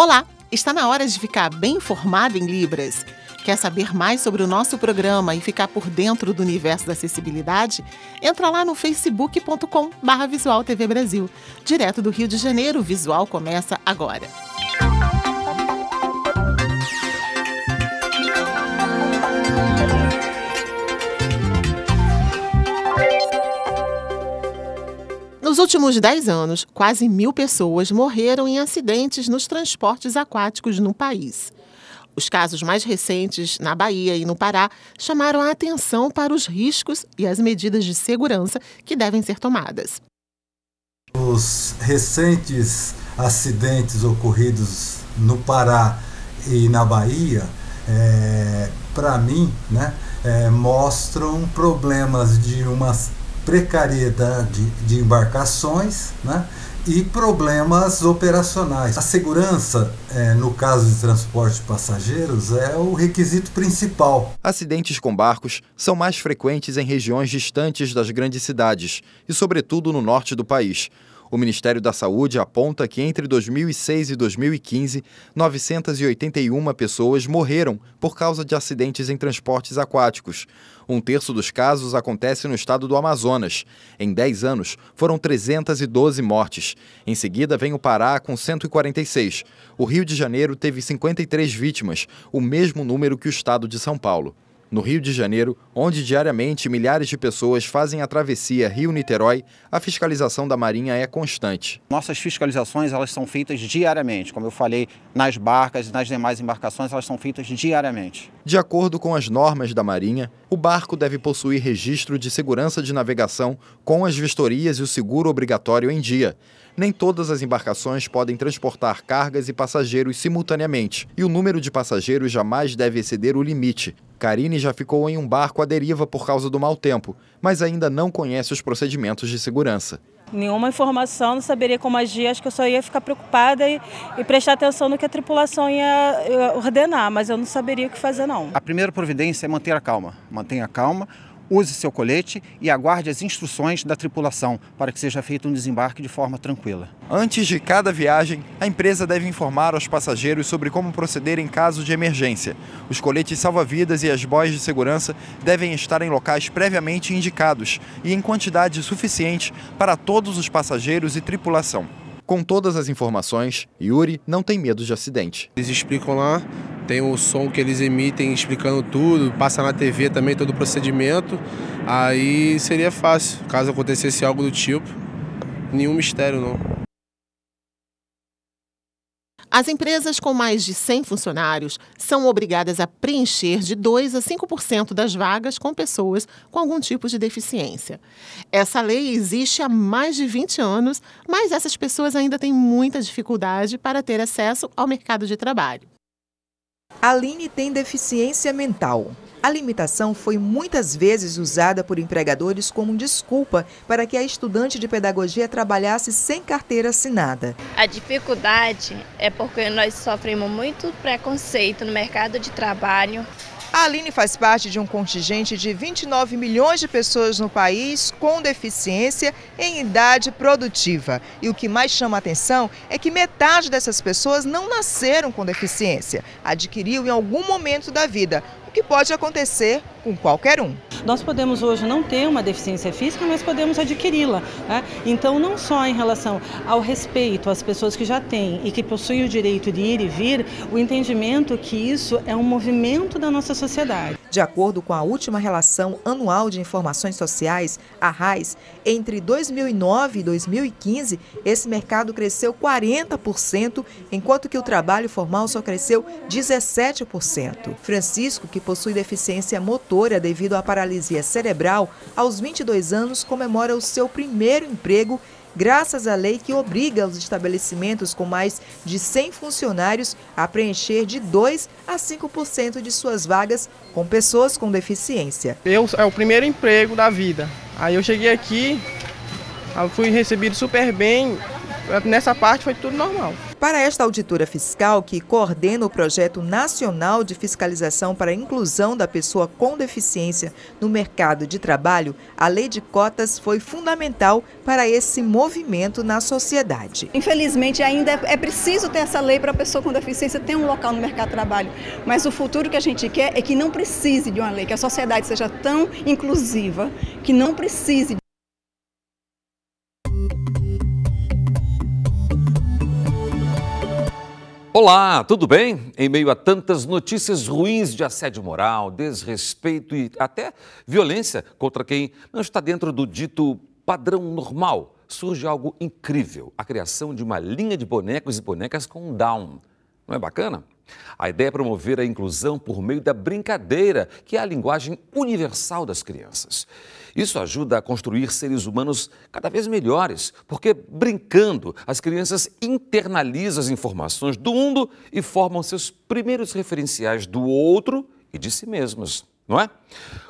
Olá, está na hora de ficar bem informado em Libras. Quer saber mais sobre o nosso programa e ficar por dentro do universo da acessibilidade? Entra lá no facebook.com/Visual TV Brasil. Direto do Rio de Janeiro, o Visual começa agora. Nos últimos 10 anos, quase 1.000 pessoas morreram em acidentes nos transportes aquáticos no país. Os casos mais recentes, na Bahia e no Pará, chamaram a atenção para os riscos e as medidas de segurança que devem ser tomadas. Os recentes acidentes ocorridos no Pará e na Bahia, para mim, mostram problemas de uma precariedade de embarcações, e problemas operacionais. A segurança, no caso de transporte de passageiros, é o requisito principal. Acidentes com barcos são mais frequentes em regiões distantes das grandes cidades e, sobretudo, no norte do país. O Ministério da Saúde aponta que entre 2006 e 2015, 981 pessoas morreram por causa de acidentes em transportes aquáticos. 1/3 dos casos acontece no estado do Amazonas. Em 10 anos, foram 312 mortes. Em seguida, vem o Pará com 146. O Rio de Janeiro teve 53 vítimas, o mesmo número que o estado de São Paulo. No Rio de Janeiro, onde diariamente milhares de pessoas fazem a travessia Rio-Niterói, a fiscalização da Marinha é constante. Nossas fiscalizações elas são feitas diariamente. Como eu falei, nas barcas e nas demais embarcações, elas são feitas diariamente. De acordo com as normas da Marinha, o barco deve possuir registro de segurança de navegação com as vistorias e o seguro obrigatório em dia. Nem todas as embarcações podem transportar cargas e passageiros simultaneamente, e o número de passageiros jamais deve exceder o limite. Karine já ficou em um barco à deriva por causa do mau tempo, mas ainda não conhece os procedimentos de segurança. Nenhuma informação, não saberia como agir, acho que eu só ia ficar preocupada e prestar atenção no que a tripulação ia ordenar, mas eu não saberia o que fazer não. A primeira providência é manter a calma. Mantenha a calma, use seu colete e aguarde as instruções da tripulação para que seja feito um desembarque de forma tranquila. Antes de cada viagem, a empresa deve informar aos passageiros sobre como proceder em caso de emergência. Os coletes salva-vidas e as boias de segurança devem estar em locais previamente indicados e em quantidade suficiente para todos os passageiros e tripulação. Com todas as informações, Yuri não tem medo de acidente. Eles explicam lá, tem o som que eles emitem explicando tudo, passa na TV também todo o procedimento, aí seria fácil, caso acontecesse algo do tipo, nenhum mistério não. As empresas com mais de 100 funcionários são obrigadas a preencher de 2% a 5% das vagas com pessoas com algum tipo de deficiência. Essa lei existe há mais de 20 anos, mas essas pessoas ainda têm muita dificuldade para ter acesso ao mercado de trabalho. Aline tem deficiência mental. A limitação foi muitas vezes usada por empregadores como desculpa para que a estudante de pedagogia trabalhasse sem carteira assinada. A dificuldade é porque nós sofremos muito preconceito no mercado de trabalho. A Aline faz parte de um contingente de 29 milhões de pessoas no país com deficiência em idade produtiva. E o que mais chama a atenção é que metade dessas pessoas não nasceram com deficiência, adquiriu em algum momento da vida, o que pode acontecer com qualquer um. Nós podemos hoje não ter uma deficiência física, mas podemos adquiri-la, Então, não só em relação ao respeito às pessoas que já têm e que possuem o direito de ir e vir, o entendimento que isso é um movimento da nossa sociedade. De acordo com a última Relação Anual de Informações Sociais, a RAIS, entre 2009 e 2015, esse mercado cresceu 40%, enquanto que o trabalho formal só cresceu 17%. Francisco, que possui deficiência motora devido à paralisia cerebral, aos 22 anos comemora o seu primeiro emprego graças à lei que obriga os estabelecimentos com mais de 100 funcionários a preencher de 2% a 5% de suas vagas com pessoas com deficiência. É o primeiro emprego da vida. Aí eu cheguei aqui, fui recebido super bem, nessa parte foi tudo normal. Para esta auditora fiscal, que coordena o Projeto Nacional de Fiscalização para a Inclusão da Pessoa com Deficiência no mercado de trabalho, a lei de cotas foi fundamental para esse movimento na sociedade. Infelizmente, ainda é preciso ter essa lei para a pessoa com deficiência ter um local no mercado de trabalho, mas o futuro que a gente quer é que não precise de uma lei, que a sociedade seja tão inclusiva, que não precise. Olá, tudo bem? Em meio a tantas notícias ruins de assédio moral, desrespeito e até violência contra quem não está dentro do dito padrão normal, surge algo incrível, a criação de uma linha de bonecos e bonecas com Down. Não é bacana? A ideia é promover a inclusão por meio da brincadeira, que é a linguagem universal das crianças. Isso ajuda a construir seres humanos cada vez melhores, porque brincando, as crianças internalizam as informações do mundo e formam seus primeiros referenciais do outro e de si mesmas, não é?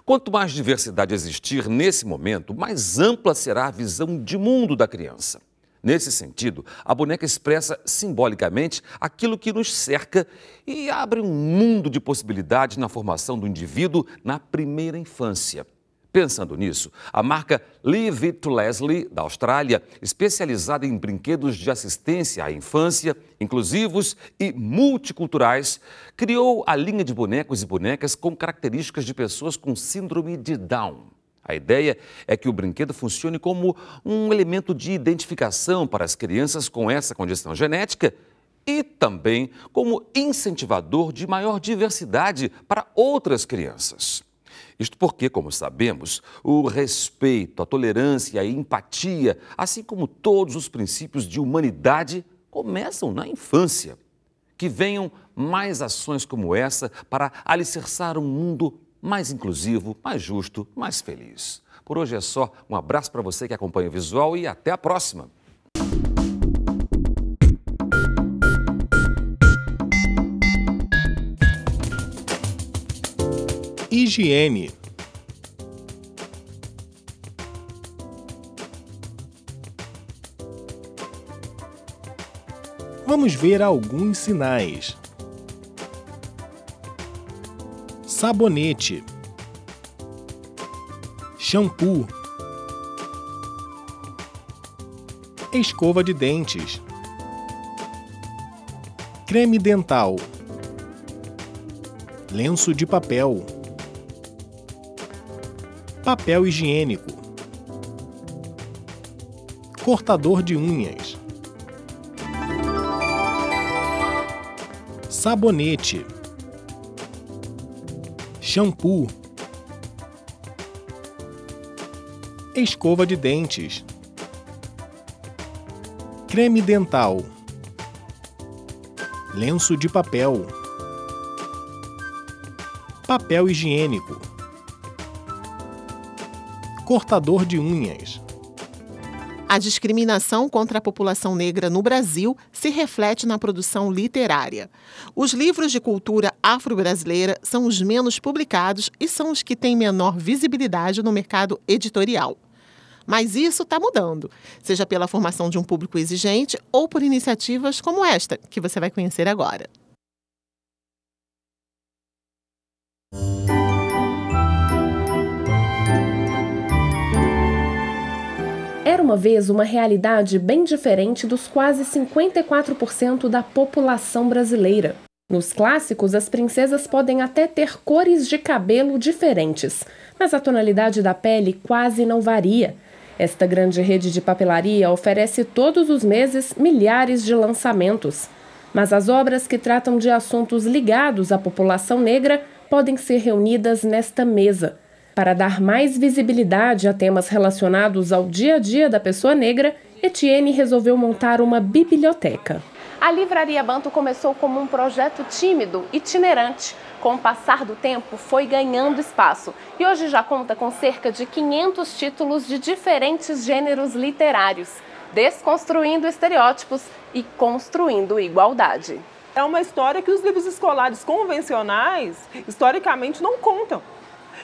Quanto mais diversidade existir nesse momento, mais ampla será a visão de mundo da criança. Nesse sentido, a boneca expressa simbolicamente aquilo que nos cerca e abre um mundo de possibilidades na formação do indivíduo na primeira infância. Pensando nisso, a marca Leave It to Leslie, da Austrália, especializada em brinquedos de assistência à infância, inclusivos e multiculturais, criou a linha de bonecos e bonecas com características de pessoas com síndrome de Down. A ideia é que o brinquedo funcione como um elemento de identificação para as crianças com essa condição genética e também como incentivador de maior diversidade para outras crianças. Isto porque, como sabemos, o respeito, a tolerância e a empatia, assim como todos os princípios de humanidade, começam na infância. Que venham mais ações como essa para alicerçar um mundo mais inclusivo, mais justo, mais feliz. Por hoje é só. Um abraço para você que acompanha o Visual e até a próxima. Higiene. Vamos ver alguns sinais. Sabonete, shampoo, escova de dentes, creme dental, lenço de papel, papel higiênico, cortador de unhas, sabonete, shampoo, escova de dentes, creme dental, lenço de papel, papel higiênico, cortador de unhas. A discriminação contra a população negra no Brasil se reflete na produção literária. Os livros de cultura afro-brasileira são os menos publicados e são os que têm menor visibilidade no mercado editorial. Mas isso está mudando, seja pela formação de um público exigente ou por iniciativas como esta, que você vai conhecer agora. Era uma vez uma realidade bem diferente dos quase 54% da população brasileira. Nos clássicos, as princesas podem até ter cores de cabelo diferentes, mas a tonalidade da pele quase não varia. Esta grande rede de papelaria oferece todos os meses milhares de lançamentos. Mas as obras que tratam de assuntos ligados à população negra podem ser reunidas nesta mesa. Para dar mais visibilidade a temas relacionados ao dia a dia da pessoa negra, Etienne resolveu montar uma biblioteca. A Livraria Banto começou como um projeto tímido, itinerante. Com o passar do tempo, foi ganhando espaço e hoje já conta com cerca de 500 títulos de diferentes gêneros literários, desconstruindo estereótipos e construindo igualdade. É uma história que os livros escolares convencionais, historicamente, não contam.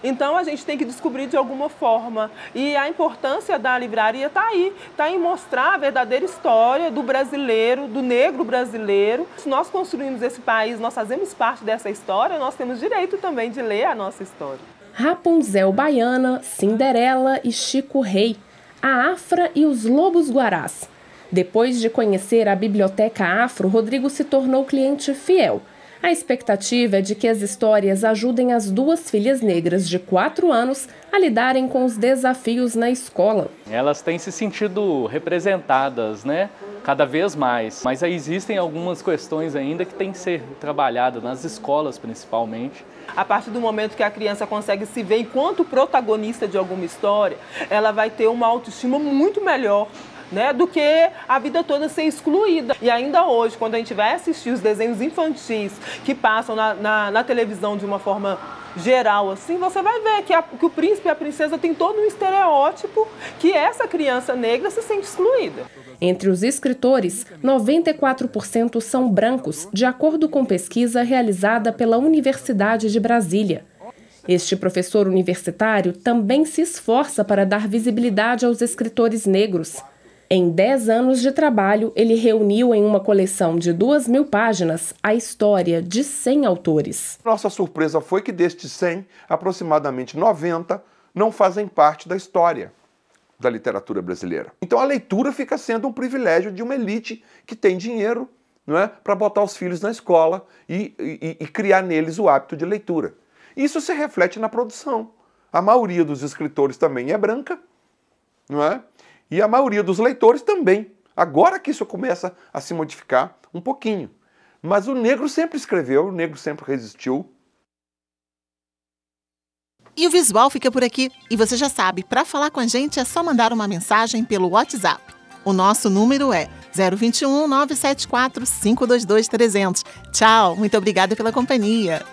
Então a gente tem que descobrir de alguma forma. E a importância da livraria está aí, está em mostrar a verdadeira história do brasileiro, do negro brasileiro. Se nós construímos esse país, nós fazemos parte dessa história, nós temos direito também de ler a nossa história. Rapunzel Baiana, Cinderela e Chico Rei, a Afra e os Lobos Guarás. Depois de conhecer a Biblioteca Afro, Rodrigo se tornou cliente fiel. A expectativa é de que as histórias ajudem as duas filhas negras de 4 anos a lidarem com os desafios na escola. Elas têm se sentido representadas, né? Cada vez mais. Mas aí existem algumas questões ainda que têm que ser trabalhadas nas escolas, principalmente. A partir do momento que a criança consegue se ver enquanto protagonista de alguma história, ela vai ter uma autoestima muito melhor, né, do que a vida toda ser excluída. E ainda hoje, quando a gente vai assistir os desenhos infantis que passam na televisão de uma forma geral, assim, você vai ver que o príncipe e a princesa tem todo um estereótipo que essa criança negra se sente excluída. Entre os escritores, 94% são brancos, de acordo com pesquisa realizada pela Universidade de Brasília. Este professor universitário também se esforça para dar visibilidade aos escritores negros. Em 10 anos de trabalho, ele reuniu em uma coleção de 2.000 páginas a história de 100 autores. Nossa surpresa foi que destes 100, aproximadamente 90 não fazem parte da história da literatura brasileira. Então a leitura fica sendo um privilégio de uma elite que tem dinheiro, não é, para botar os filhos na escola e criar neles o hábito de leitura. Isso se reflete na produção. A maioria dos escritores também é branca, não é? E a maioria dos leitores também. Agora que isso começa a se modificar um pouquinho. Mas o negro sempre escreveu, o negro sempre resistiu. E o Visual fica por aqui. E você já sabe, para falar com a gente é só mandar uma mensagem pelo WhatsApp. O nosso número é 021 974 522 300. Tchau, muito obrigada pela companhia.